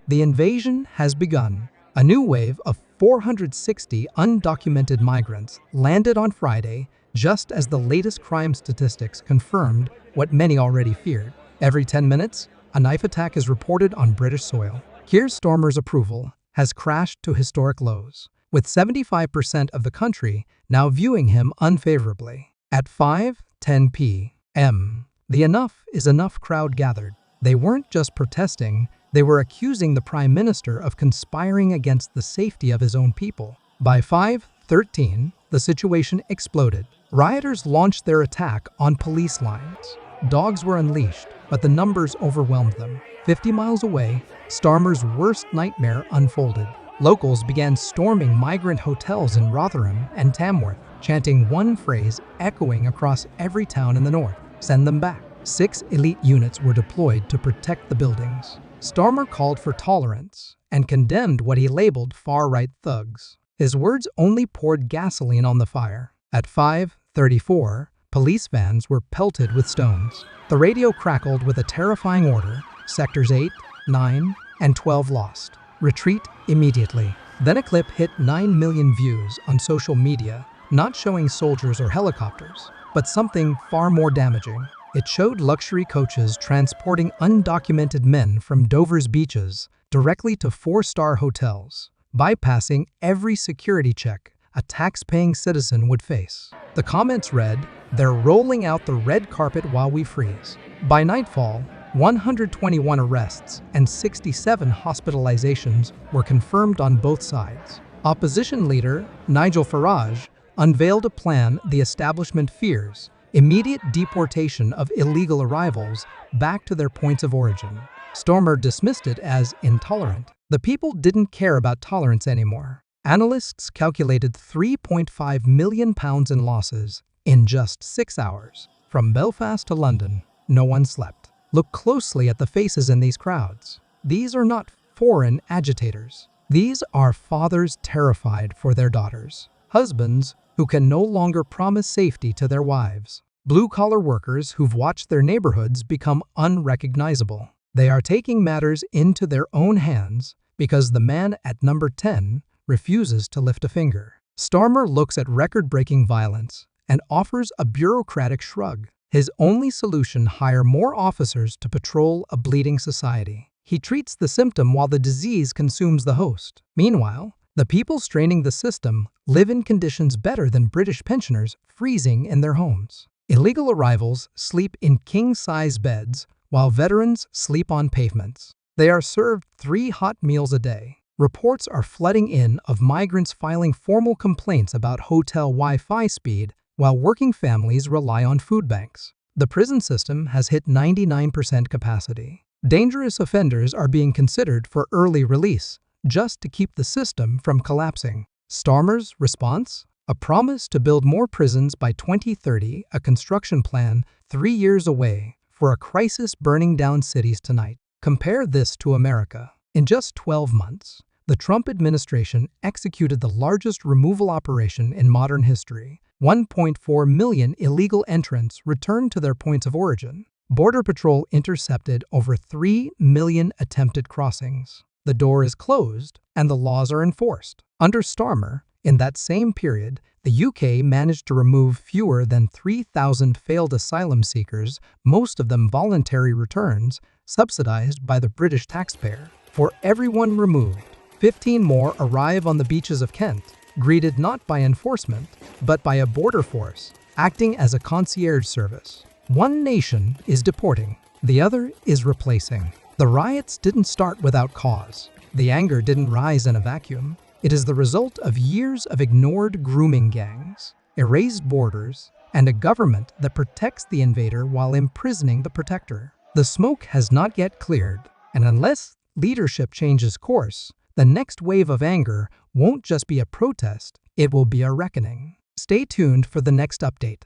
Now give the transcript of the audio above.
The invasion has begun. A new wave of 460 undocumented migrants landed on Friday, just as the latest crime statistics confirmed what many already feared. Every 10 minutes, a knife attack is reported on British soil. Keir Starmer's approval has crashed to historic lows, with 75% of the country now viewing him unfavorably. At 5:10 p.m., the Enough is Enough crowd gathered. They weren't just protesting, they were accusing the Prime Minister of conspiring against the safety of his own people. By 5:13, the situation exploded. Rioters launched their attack on police lines. Dogs were unleashed, but the numbers overwhelmed them. 50 miles away, Starmer's worst nightmare unfolded. Locals began storming migrant hotels in Rotherham and Tamworth, chanting one phrase echoing across every town in the north: "Send them back." 6 elite units were deployed to protect the buildings. Starmer called for tolerance and condemned what he labeled far-right thugs. His words only poured gasoline on the fire. At 5:34, police vans were pelted with stones. The radio crackled with a terrifying order: Sectors 8, 9, and 12 lost. Retreat immediately. Then a clip hit 9 million views on social media, not showing soldiers or helicopters, but something far more damaging. It showed luxury coaches transporting undocumented men from Dover's beaches directly to 4-star hotels, bypassing every security check a tax-paying citizen would face. The comments read, "They're rolling out the red carpet while we freeze." By nightfall, 121 arrests and 67 hospitalizations were confirmed on both sides. Opposition leader Nigel Farage unveiled a plan the establishment fears: immediate deportation of illegal arrivals back to their points of origin. Starmer dismissed it as intolerant. The people didn't care about tolerance anymore. Analysts calculated £3.5 million in losses in just 6 hours. From Belfast to London, no one slept. Look closely at the faces in these crowds. These are not foreign agitators. These are fathers terrified for their daughters, husbands who can no longer promise safety to their wives, blue-collar workers who've watched their neighborhoods become unrecognizable. They are taking matters into their own hands because the man at number 10 refuses to lift a finger. Starmer looks at record-breaking violence and offers a bureaucratic shrug. His only solution: hire more officers to patrol a bleeding society. He treats the symptom while the disease consumes the host. Meanwhile, the people straining the system live in conditions better than British pensioners freezing in their homes. Illegal arrivals sleep in king-size beds while veterans sleep on pavements. They are served 3 hot meals a day. Reports are flooding in of migrants filing formal complaints about hotel Wi-Fi speed while working families rely on food banks. The prison system has hit 99% capacity. Dangerous offenders are being considered for early release, just to keep the system from collapsing. Starmer's response? A promise to build more prisons by 2030, a construction plan 3 years away for a crisis burning down cities tonight. Compare this to America. In just 12 months, the Trump administration executed the largest removal operation in modern history. 1.4 million illegal entrants returned to their points of origin. Border Patrol intercepted over 3 million attempted crossings. The door is closed and the laws are enforced. Under Starmer, in that same period, the UK managed to remove fewer than 3,000 failed asylum seekers, most of them voluntary returns, subsidized by the British taxpayer. For everyone removed, 15 more arrive on the beaches of Kent, greeted not by enforcement, but by a border force, acting as a concierge service. One nation is deporting, the other is replacing. The riots didn't start without cause. The anger didn't rise in a vacuum. It is the result of years of ignored grooming gangs. erased borders, and a government that protects the invader while imprisoning the protector. The smoke has not yet cleared, and unless leadership changes course, the next wave of anger won't just be a protest, it will be a reckoning. Stay tuned for the next update.